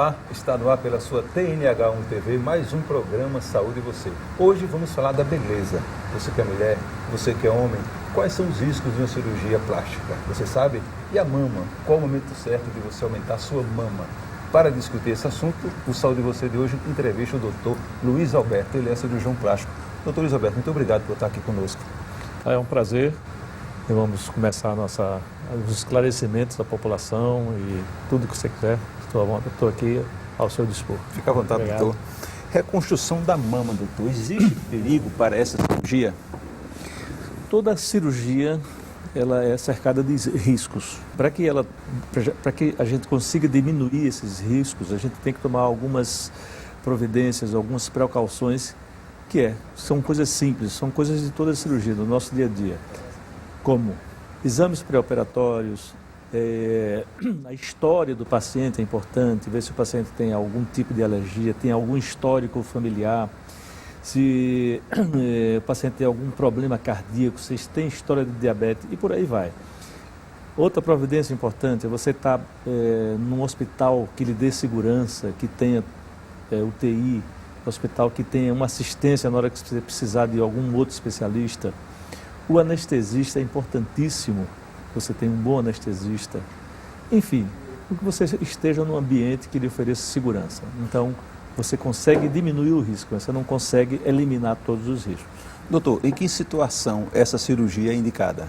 Olá, está no ar pela sua TNH1 TV, mais um programa Saúde e Você. Hoje vamos falar da beleza. Você que é mulher, você que é homem, quais são os riscos de uma cirurgia plástica? Você sabe? E a mama? Qual o momento certo de você aumentar a sua mama? Para discutir esse assunto, o Saúde e Você de hoje entrevista o Dr. Luiz Alberto, ele é cirurgião plástico. Dr. Luiz Alberto, muito obrigado por estar aqui conosco. É um prazer. E vamos começar os esclarecimentos da população e tudo que você quiser. Estou aqui ao seu dispor. Fica à vontade, Obrigado. doutor. Reconstrução da mama, doutor. Existe perigo para essa cirurgia? Toda cirurgia ela é cercada de riscos. Para que a gente consiga diminuir esses riscos, a gente tem que tomar algumas providências, algumas precauções, são coisas simples, são coisas de toda cirurgia, do nosso dia a dia. Como exames pré-operatórios, a história do paciente é importante, ver se o paciente tem algum tipo de alergia, tem algum histórico familiar, se o paciente tem algum problema cardíaco, se tem história de diabetes e por aí vai. Outra providência importante é você estar num hospital que lhe dê segurança, que tenha UTI, hospital que tenha uma assistência na hora que você precisar de algum outro especialista. O anestesista é importantíssimo, você tem um bom anestesista. Enfim, que você esteja num ambiente que lhe ofereça segurança. Então, você consegue diminuir o risco, você não consegue eliminar todos os riscos. Doutor, em que situação essa cirurgia é indicada?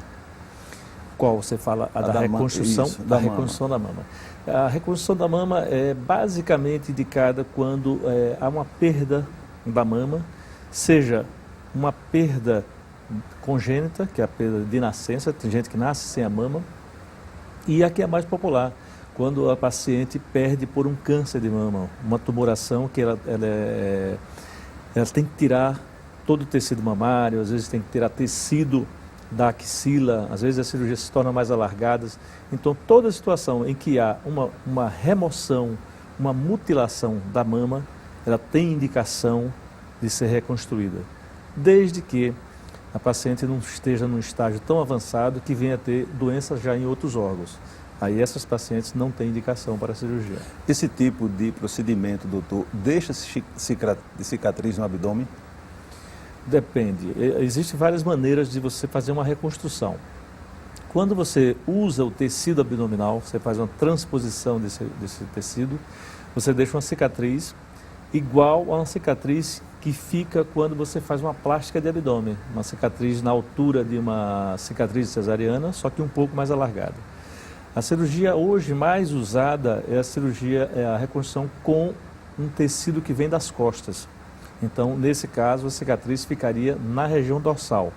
Qual você fala? A da reconstrução, isso, da reconstrução da mama. A reconstrução da mama é basicamente indicada quando há uma perda da mama, seja uma perda congênita, que é a perda de nascença, tem gente que nasce sem a mama, e a que é mais popular, quando a paciente perde por um câncer de mama, uma tumoração que ela tem que tirar todo o tecido mamário, às vezes tem que tirar tecido da axila, às vezes a cirurgia se torna mais alargada. Então, toda situação em que há uma remoção, uma mutilação da mama, ela tem indicação de ser reconstruída, desde que a paciente não esteja num estágio tão avançado que venha a ter doenças já em outros órgãos. Aí essas pacientes não têm indicação para a cirurgia. Esse tipo de procedimento, doutor, deixa cicatriz no abdômen? Depende. Existem várias maneiras de você fazer uma reconstrução. Quando você usa o tecido abdominal, você faz uma transposição desse tecido, você deixa uma cicatriz igual a uma cicatriz que fica quando você faz uma plástica de abdômen, uma cicatriz na altura de uma cicatriz cesariana, só que um pouco mais alargada. A cirurgia hoje mais usada é a reconstrução com um tecido que vem das costas. Então, nesse caso, a cicatriz ficaria na região dorsal,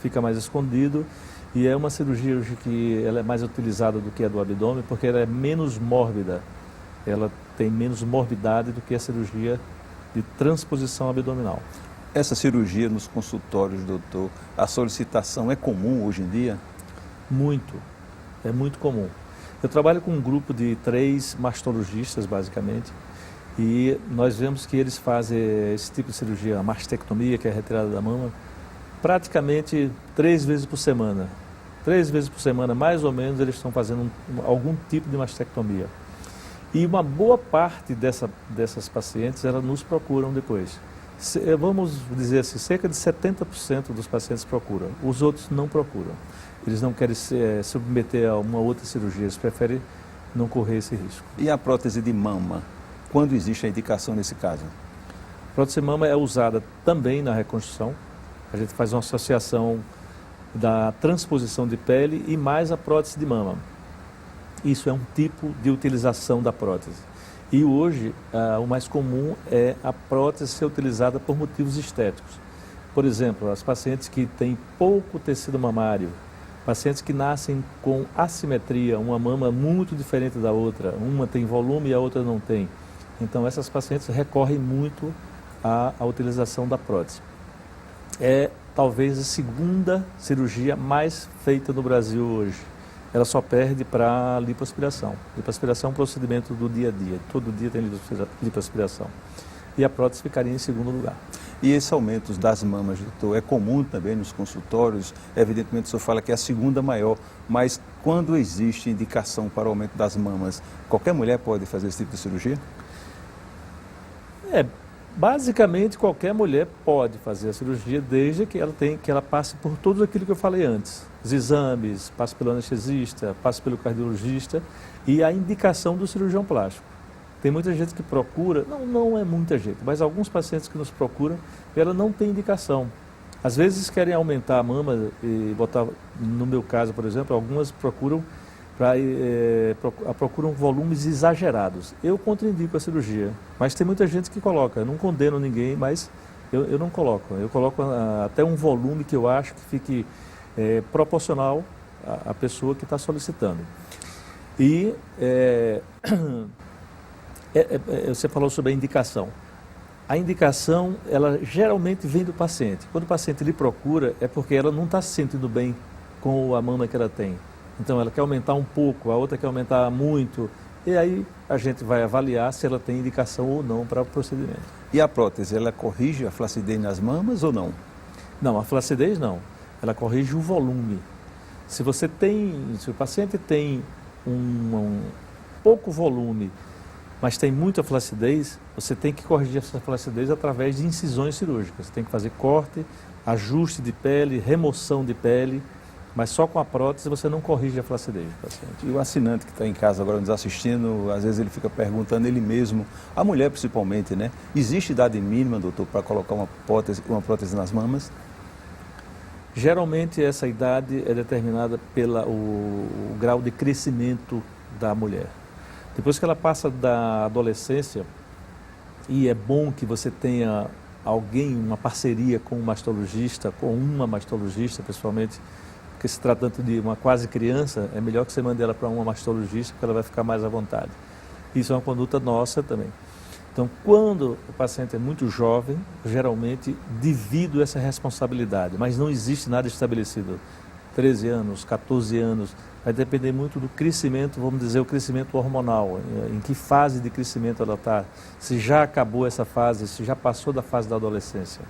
fica mais escondido, e é uma cirurgia hoje que ela é mais utilizada do que a do abdômen, porque ela é menos mórbida, ela tem menos morbidade do que a cirurgia de transposição abdominal. Essa cirurgia nos consultórios, doutor, a solicitação é comum hoje em dia? Muito, é muito comum. Eu trabalho com um grupo de 3 mastologistas, basicamente, e nós vemos que eles fazem esse tipo de cirurgia, a mastectomia, que é a retirada da mama, praticamente 3 vezes por semana. 3 vezes por semana, mais ou menos, eles estão fazendo algum tipo de mastectomia. E uma boa parte dessas pacientes, elas nos procuram depois. Vamos dizer assim, cerca de 70% dos pacientes procuram, os outros não procuram. Eles não querem se submeter a uma outra cirurgia, eles preferem não correr esse risco. E a prótese de mama? Quando existe a indicação nesse caso? A prótese de mama é usada também na reconstrução. A gente faz uma associação da transposição de pele e mais a prótese de mama. Isso é um tipo de utilização da prótese. E hoje, o mais comum é a prótese ser utilizada por motivos estéticos. Por exemplo, as pacientes que têm pouco tecido mamário, pacientes que nascem com assimetria, uma mama muito diferente da outra, uma tem volume e a outra não tem. Então, essas pacientes recorrem muito à utilização da prótese. É talvez a segunda cirurgia mais feita no Brasil hoje. Ela só perde para a lipoaspiração. Lipoaspiração é um procedimento do dia a dia, todo dia tem lipoaspiração. E a prótese ficaria em segundo lugar. E esse aumento das mamas, doutor, é comum também nos consultórios? Evidentemente, o senhor fala que é a segunda maior, mas quando existe indicação para o aumento das mamas, qualquer mulher pode fazer esse tipo de cirurgia? É, basicamente qualquer mulher pode fazer a cirurgia desde que ela passe por tudo aquilo que eu falei antes. Os exames, passe pelo anestesista, passe pelo cardiologista e a indicação do cirurgião plástico. Tem muita gente que procura, não é muita gente, mas alguns pacientes que nos procuram, ela não tem indicação. Às vezes querem aumentar a mama e botar, no meu caso, por exemplo, algumas procuram volumes exagerados. Eu contraindico a cirurgia, mas tem muita gente que coloca. Eu não condeno ninguém, mas eu não coloco. Eu coloco até um volume que eu acho que fique proporcional à pessoa que está solicitando. E você falou sobre a indicação. A indicação, ela geralmente vem do paciente. Quando o paciente lhe procura, é porque ela não está se sentindo bem com a mama que ela tem. Então, ela quer aumentar um pouco, a outra quer aumentar muito. E aí, a gente vai avaliar se ela tem indicação ou não para o procedimento. E a prótese, ela corrige a flacidez nas mamas ou não? Não, a flacidez não. Ela corrige o volume. Se o paciente tem um pouco volume, mas tem muita flacidez, você tem que corrigir essa flacidez através de incisões cirúrgicas. Você tem que fazer corte, ajuste de pele, remoção de pele, mas só com a prótese você não corrige a flacidez do paciente. E o assinante que está em casa agora nos assistindo, às vezes ele fica perguntando ele mesmo, a mulher principalmente, né? Existe idade mínima, doutor, para colocar uma prótese nas mamas? Geralmente essa idade é determinada pelo grau de crescimento da mulher. Depois que ela passa da adolescência, e é bom que você tenha alguém, uma parceria com um mastologista, com uma mastologista, principalmente, porque se tratando de uma quase criança, é melhor que você mande ela para uma mastologista, porque ela vai ficar mais à vontade. Isso é uma conduta nossa também. Então, quando o paciente é muito jovem, geralmente divido essa responsabilidade, mas não existe nada estabelecido. 13 anos, 14 anos, vai depender muito do crescimento, vamos dizer, o crescimento hormonal, em que fase de crescimento ela está, se já acabou essa fase, se já passou da fase da adolescência.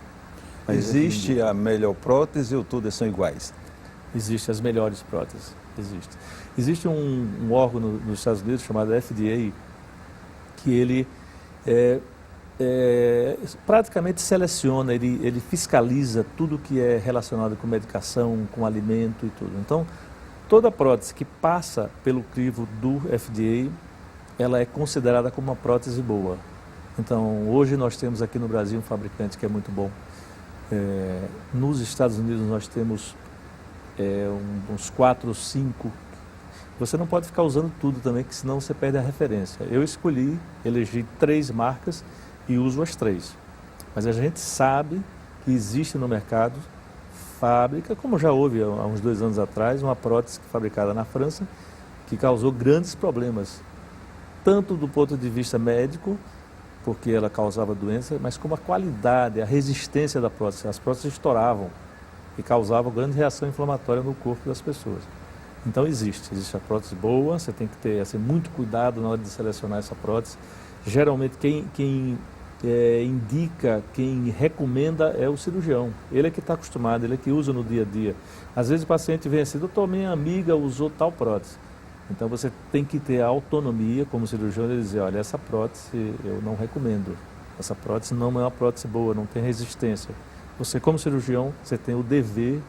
Existe a melhor prótese ou todas são iguais? Existem as melhores próteses, existe um órgão nos Estados Unidos chamado FDA, que ele praticamente seleciona, ele fiscaliza tudo que é relacionado com medicação, com alimento e tudo. Então, toda prótese que passa pelo crivo do FDA, ela é considerada como uma prótese boa. Então, hoje nós temos aqui no Brasil um fabricante que é muito bom. Nos Estados Unidos nós temos uns 4 ou 5. Você não pode ficar usando tudo também, que senão você perde a referência. Eu elegi 3 marcas e uso as 3. Mas a gente sabe que existe no mercado fábrica, como já houve há uns 2 anos atrás, uma prótese fabricada na França que causou grandes problemas, tanto do ponto de vista médico, porque ela causava doença, mas como a qualidade, a resistência da prótese. As próteses estouravam e causavam grande reação inflamatória no corpo das pessoas. Então existe a prótese boa, você tem que ter muito cuidado na hora de selecionar essa prótese. Geralmente quem indica, quem recomenda é o cirurgião. Ele é que está acostumado, ele é que usa no dia a dia. Às vezes o paciente vem assim, doutor, minha amiga usou tal prótese. Então você tem que ter a autonomia como cirurgião de dizer, olha, essa prótese eu não recomendo. Essa prótese não é uma prótese boa, não tem resistência. Você como cirurgião, você tem o dever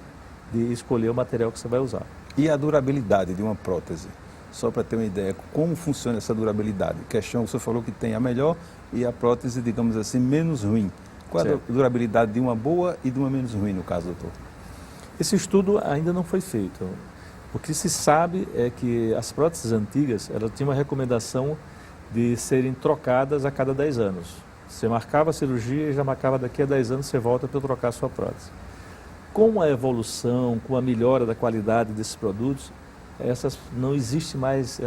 de escolher o material que você vai usar. E a durabilidade de uma prótese? Só para ter uma ideia, como funciona essa durabilidade? Questão, você falou que tem a melhor e a prótese, digamos assim, menos ruim. Qual é a durabilidade de uma boa e de uma menos ruim, no caso, doutor? Esse estudo ainda não foi feito. O que se sabe é que as próteses antigas, elas tinham uma recomendação de serem trocadas a cada 10 anos. Você marcava a cirurgia e já marcava daqui a 10 anos, você volta para trocar a sua prótese. Com a evolução, com a melhora da qualidade desses produtos, não existe mais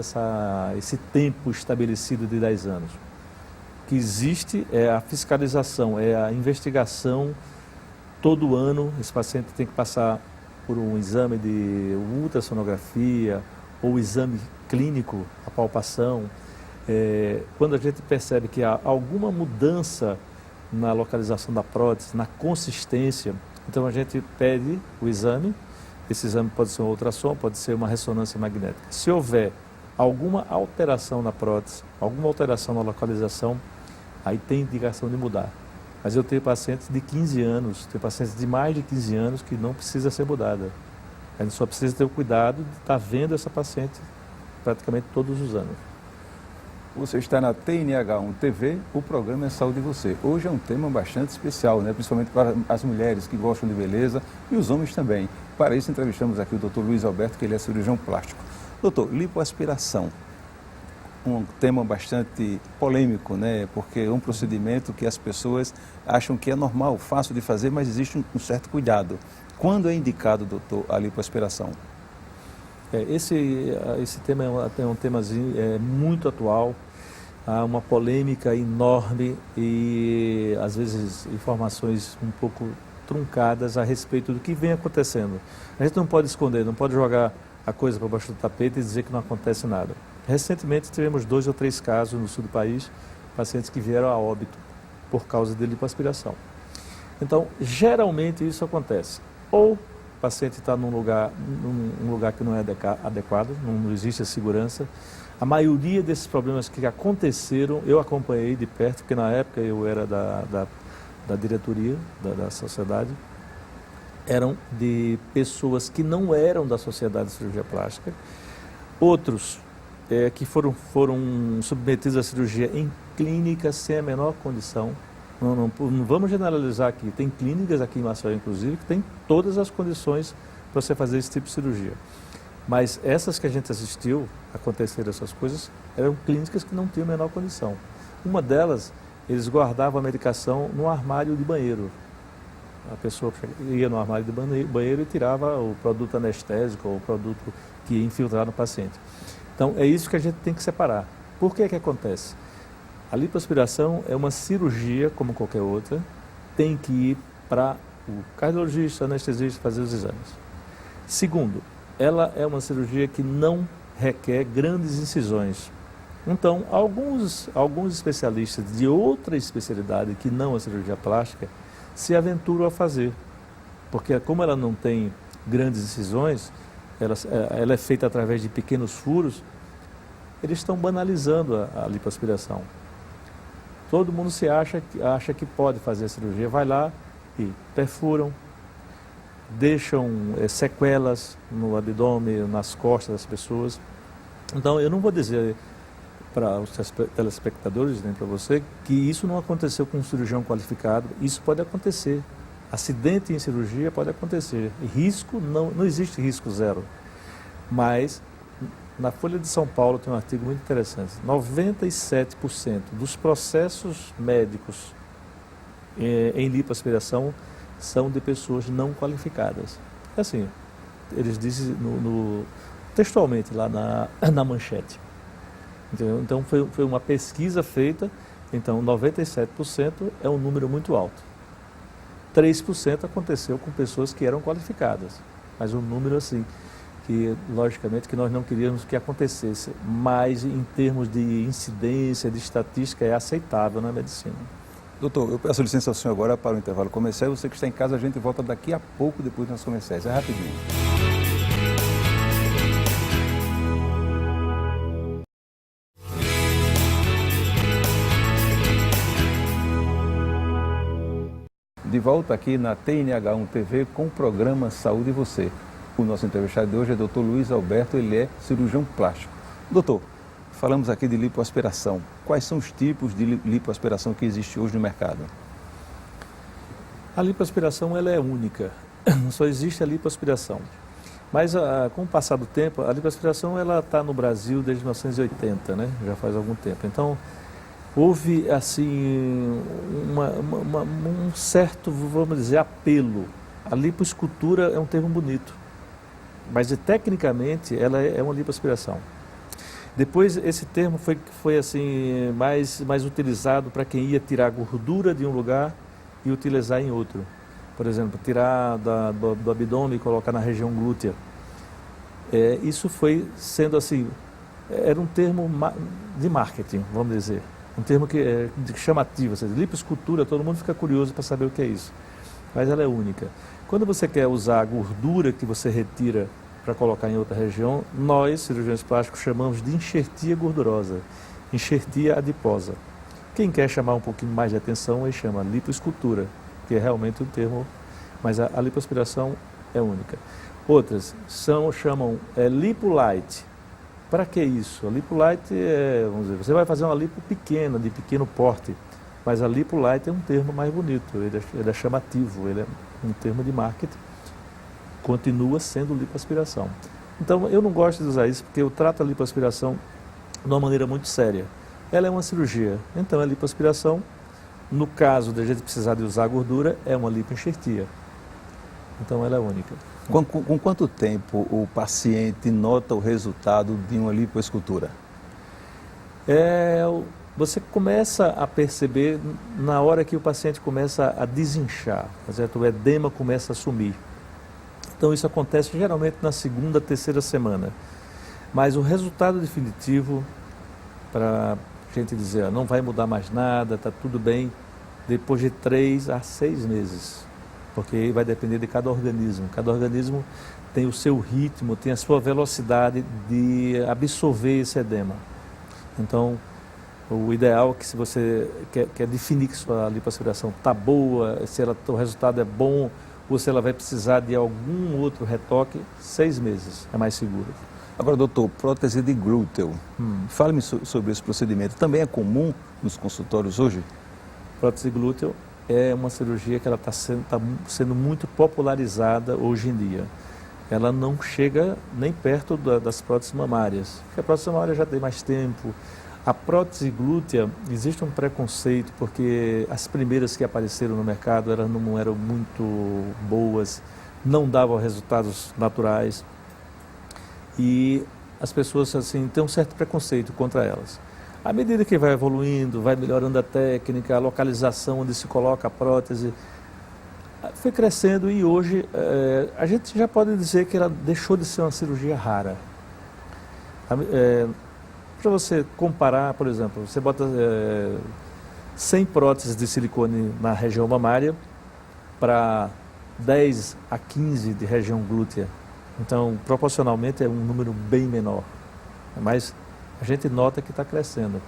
esse tempo estabelecido de 10 anos. O que existe é a fiscalização, é a investigação. Todo ano, esse paciente tem que passar por um exame de ultrassonografia ou exame clínico, a palpação. Quando a gente percebe que há alguma mudança na localização da prótese, na consistência, então a gente pede o exame. Esse exame pode ser um ultrassom, pode ser uma ressonância magnética. Se houver alguma alteração na prótese, alguma alteração na localização, aí tem indicação de mudar. Mas eu tenho pacientes de 15 anos, tenho pacientes de mais de 15 anos que não precisa ser mudada. A gente só precisa ter o cuidado de estar vendo essa paciente praticamente todos os anos. Você está na TNH1 TV, o programa é Saúde e Você. Hoje é um tema bastante especial, né? Principalmente para as mulheres que gostam de beleza e os homens também. Para isso entrevistamos aqui o Dr. Luiz Alberto, que ele é cirurgião plástico. Doutor, lipoaspiração, um tema bastante polêmico, né? Porque é um procedimento que as pessoas acham que é normal, fácil de fazer, mas existe um certo cuidado. Quando é indicado, doutor, a lipoaspiração? Esse tema é um temazinho muito atual, há uma polêmica enorme e às vezes informações um pouco truncadas a respeito do que vem acontecendo. A gente não pode esconder, não pode jogar a coisa para baixo do tapete e dizer que não acontece nada. Recentemente tivemos 2 ou 3 casos no sul do país, pacientes que vieram a óbito por causa de lipoaspiração. Então, geralmente isso acontece. Ou o paciente está num lugar que não é adequado, não existe a segurança. A maioria desses problemas que aconteceram, eu acompanhei de perto, porque na época eu era da diretoria da sociedade, eram de pessoas que não eram da Sociedade de Cirurgia Plástica, outros que foram submetidos à cirurgia em clínicas sem a menor condição. Não vamos generalizar aqui, tem clínicas aqui em Maceió, inclusive, que tem todas as condições para você fazer esse tipo de cirurgia. Mas essas que a gente assistiu, acontecer essas coisas, eram clínicas que não tinham a menor condição. Uma delas, eles guardavam a medicação no armário de banheiro. A pessoa ia no armário de banheiro e tirava o produto anestésico ou o produto que ia infiltrar no paciente. Então, é isso que a gente tem que separar. Por que acontece? A lipoaspiração é uma cirurgia, como qualquer outra, tem que ir para o cardiologista, anestesista fazer os exames. Segundo, ela é uma cirurgia que não requer grandes incisões. Então, alguns especialistas de outra especialidade, que não a cirurgia plástica, se aventuram a fazer. Porque como ela não tem grandes incisões, ela é feita através de pequenos furos, eles estão banalizando a lipoaspiração. Todo mundo acha que pode fazer a cirurgia, vai lá e perfuram, deixam sequelas no abdômen, nas costas das pessoas. Então, eu não vou dizer para os telespectadores, nem para você, que isso não aconteceu com um cirurgião qualificado. Isso pode acontecer. Acidente em cirurgia pode acontecer. Risco, não existe risco zero. Mas, na Folha de São Paulo tem um artigo muito interessante. 97% dos processos médicos em lipoaspiração são de pessoas não qualificadas. É assim, eles dizem textualmente lá na manchete. Entendeu? Então foi uma pesquisa feita, então 97% é um número muito alto. 3% aconteceu com pessoas que eram qualificadas, mas um número assim, que logicamente que nós não queríamos que acontecesse, mas em termos de incidência, de estatística, é aceitável na medicina. Doutor, eu peço licença ao senhor agora para o intervalo comercial. Você que está em casa, a gente volta daqui a pouco, depois dos comerciais. É rapidinho. De volta aqui na TNH1 TV com o programa Saúde e Você. O nosso entrevistado de hoje é o Dr. Luiz Alberto, ele é cirurgião plástico. Doutor, falamos aqui de lipoaspiração. Quais são os tipos de lipoaspiração que existem hoje no mercado? A lipoaspiração ela é única, só existe a lipoaspiração. Mas com o passar do tempo, a lipoaspiração ela está no Brasil desde 1980, né? Já faz algum tempo. Então, houve assim um certo, vamos dizer, apelo. A lipoescultura é um termo bonito, mas tecnicamente ela é uma lipoaspiração. Depois esse termo foi assim mais utilizado para quem ia tirar gordura de um lugar e utilizar em outro. Por exemplo, tirar do abdômen e colocar na região glútea. Isso foi sendo assim, era um termo de marketing, vamos dizer. Um termo que chamativo, ou seja, lipoescultura, todo mundo fica curioso para saber o que é isso. Mas ela é única. Quando você quer usar a gordura que você retira para colocar em outra região, nós, cirurgiões plásticos, chamamos de enxertia gordurosa, enxertia adiposa. Quem quer chamar um pouquinho mais de atenção, ele chama lipoescultura, que é realmente um termo, mas a lipoaspiração é única. Outras chamam lipolite. Para que isso? A lipolite vamos dizer, você vai fazer uma lipo pequena, de pequeno porte, mas a lipolite é um termo mais bonito, ele é chamativo, ele é um termo de marketing, continua sendo lipoaspiração. Então, eu não gosto de usar isso porque eu trato a lipoaspiração de uma maneira muito séria. Ela é uma cirurgia, então a lipoaspiração, no caso de a gente precisar de usar gordura, é uma lipoenxertia. Então ela é única. Com quanto tempo o paciente nota o resultado de uma lipoescultura? Você começa a perceber na hora que o paciente começa a desinchar, certo? O edema começa a sumir. Então isso acontece geralmente na segunda, terceira semana. Mas o resultado definitivo, para a gente dizer, não vai mudar mais nada, está tudo bem, depois de 3 a 6 meses. Porque vai depender de cada organismo. Cada organismo tem o seu ritmo, tem a sua velocidade de absorver esse edema. Então, o ideal é que se você quer definir que sua lipoaspiração está boa, se o resultado é bom, ou se ela vai precisar de algum outro retoque, 6 meses é mais seguro. Agora, doutor, prótese de glúteo. Fale-me sobre esse procedimento. Também é comum nos consultórios hoje? Prótese de glúteo é uma cirurgia que ela está sendo muito popularizada hoje em dia. Ela não chega nem perto das próteses mamárias, porque a prótese mamária já tem mais tempo. A prótese glútea, existe um preconceito, porque as primeiras que apareceram no mercado elas não eram muito boas, não davam resultados naturais, e as pessoas assim, têm um certo preconceito contra elas. À medida que vai evoluindo, vai melhorando a técnica, a localização onde se coloca a prótese, foi crescendo e hoje a gente já pode dizer que ela deixou de ser uma cirurgia rara. Para você comparar, por exemplo, você bota 100 próteses de silicone na região mamária para 10 a 15 de região glútea. Então, proporcionalmente é um número bem menor. Mas a gente nota que está crescendo,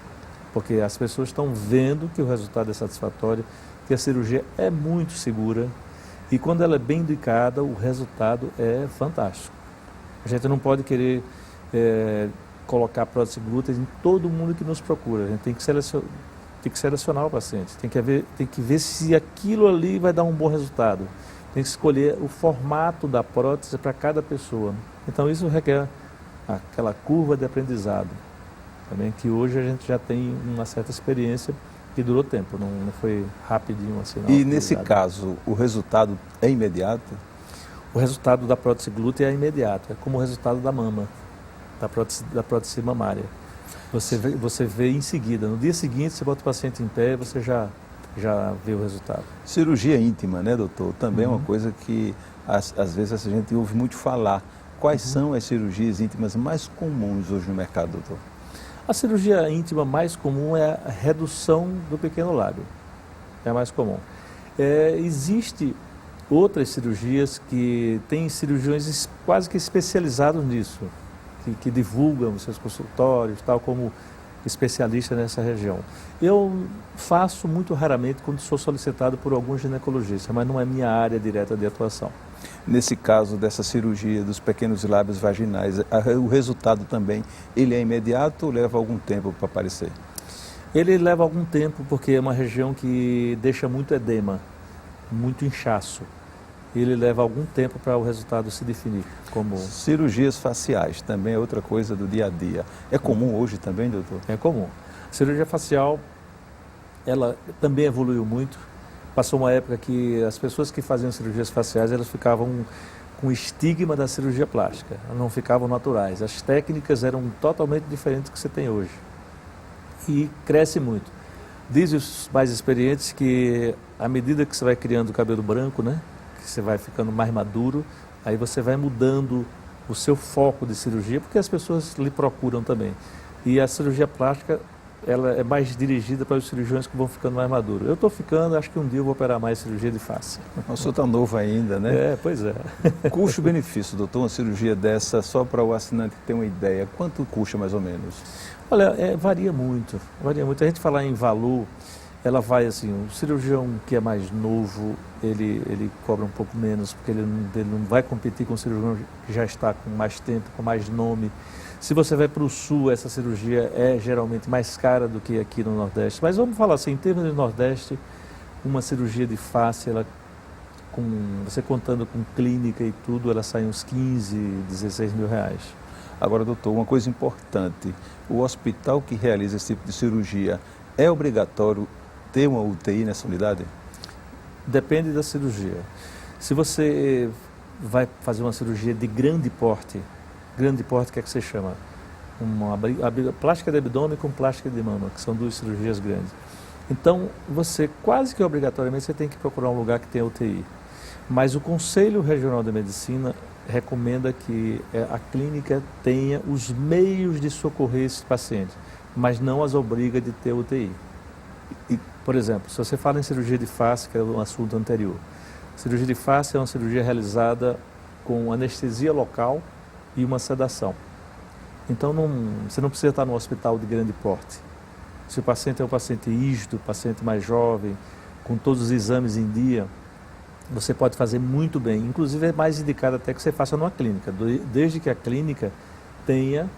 porque as pessoas estão vendo que o resultado é satisfatório, que a cirurgia é muito segura e quando ela é bem indicada, o resultado é fantástico. A gente não pode querer colocar prótese glútea em todo mundo que nos procura. A gente tem que selecionar o paciente, tem que ver se aquilo ali vai dar um bom resultado. Tem que escolher o formato da prótese para cada pessoa. Então isso requer aquela curva de aprendizado, também que hoje a gente já tem uma certa experiência que durou tempo, não foi rapidinho assim. Não, e nesse caso, o resultado é imediato? O resultado da prótese glútea é imediato, é como o resultado da mama, da prótese mamária. Você vê em seguida, no dia seguinte você bota o paciente em pé e você já vê o resultado. Cirurgia íntima, né, doutor? Também é uma coisa que às vezes a gente ouve muito falar. Quais são as cirurgias íntimas mais comuns hoje no mercado, doutor? A cirurgia íntima mais comum é a redução do pequeno lábio. É a mais comum. Existe outras cirurgias que têm cirurgiões quase que especializados nisso, que divulgam os seus consultórios, tal como especialista nessa região. Eu faço muito raramente quando sou solicitado por algum ginecologista, mas não é minha área direta de atuação. Nesse caso dessa cirurgia dos pequenos lábios vaginais, o resultado também, ele é imediato ou leva algum tempo para aparecer? Ele leva algum tempo porque é uma região que deixa muito edema, muito inchaço. Ele leva algum tempo para o resultado se definir. Como cirurgias faciais também é outra coisa do dia a dia. É comum hoje também, doutor? É comum. A cirurgia facial, ela também evoluiu muito. Passou uma época que as pessoas que faziam cirurgias faciais, elas ficavam com o estigma da cirurgia plástica, elas não ficavam naturais. As técnicas eram totalmente diferentes do que você tem hoje. E cresce muito. Dizem os mais experientes que, à medida que você vai criando o cabelo branco, né, que você vai ficando mais maduro, aí você vai mudando o seu foco de cirurgia, porque as pessoas lhe procuram também. E a cirurgia plástica ela é mais dirigida para os cirurgiões que vão ficando mais maduros. Eu estou ficando, acho que um dia eu vou operar mais cirurgia de face. O senhor está novo ainda, né? É, pois é. Custo-benefício, doutor, uma cirurgia dessa, só para o assinante ter uma ideia, quanto custa mais ou menos? Olha, varia muito, varia muito. A gente falar em valor, ela vai assim, o cirurgião que é mais novo, ele cobra um pouco menos, porque ele não vai competir com o cirurgião que já está com mais tempo, com mais nome. Se você vai para o sul, essa cirurgia é geralmente mais cara do que aqui no Nordeste. Mas vamos falar assim, em termos de Nordeste, uma cirurgia de face, você contando com clínica e tudo, ela sai uns 15, 16 mil reais. Agora, doutor, uma coisa importante, o hospital que realiza esse tipo de cirurgia, é obrigatório ter uma UTI nessa unidade? Depende da cirurgia. Se você vai fazer uma cirurgia de grande porte, o que é que você chama? Uma plástica de abdômen com plástica de mama, que são duas cirurgias grandes. Então, você quase que obrigatoriamente você tem que procurar um lugar que tenha UTI. Mas o Conselho Regional de Medicina recomenda que a clínica tenha os meios de socorrer esses pacientes, mas não as obriga de ter UTI. Por exemplo, se você fala em cirurgia de face, que é o assunto anterior, cirurgia de face é uma cirurgia realizada com anestesia local e uma sedação. Então, você não precisa estar no hospital de grande porte. Se o paciente é um paciente rígido, paciente mais jovem, com todos os exames em dia, você pode fazer muito bem. Inclusive, é mais indicado até que você faça numa clínica, desde que a clínica tenha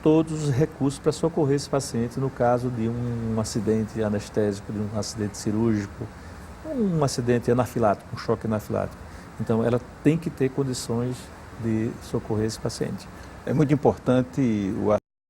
todos os recursos para socorrer esse paciente no caso de um acidente anestésico, de um acidente cirúrgico, um acidente anafilático, um choque anafilático. Então, ela tem que ter condições de socorrer esse paciente. É muito importante o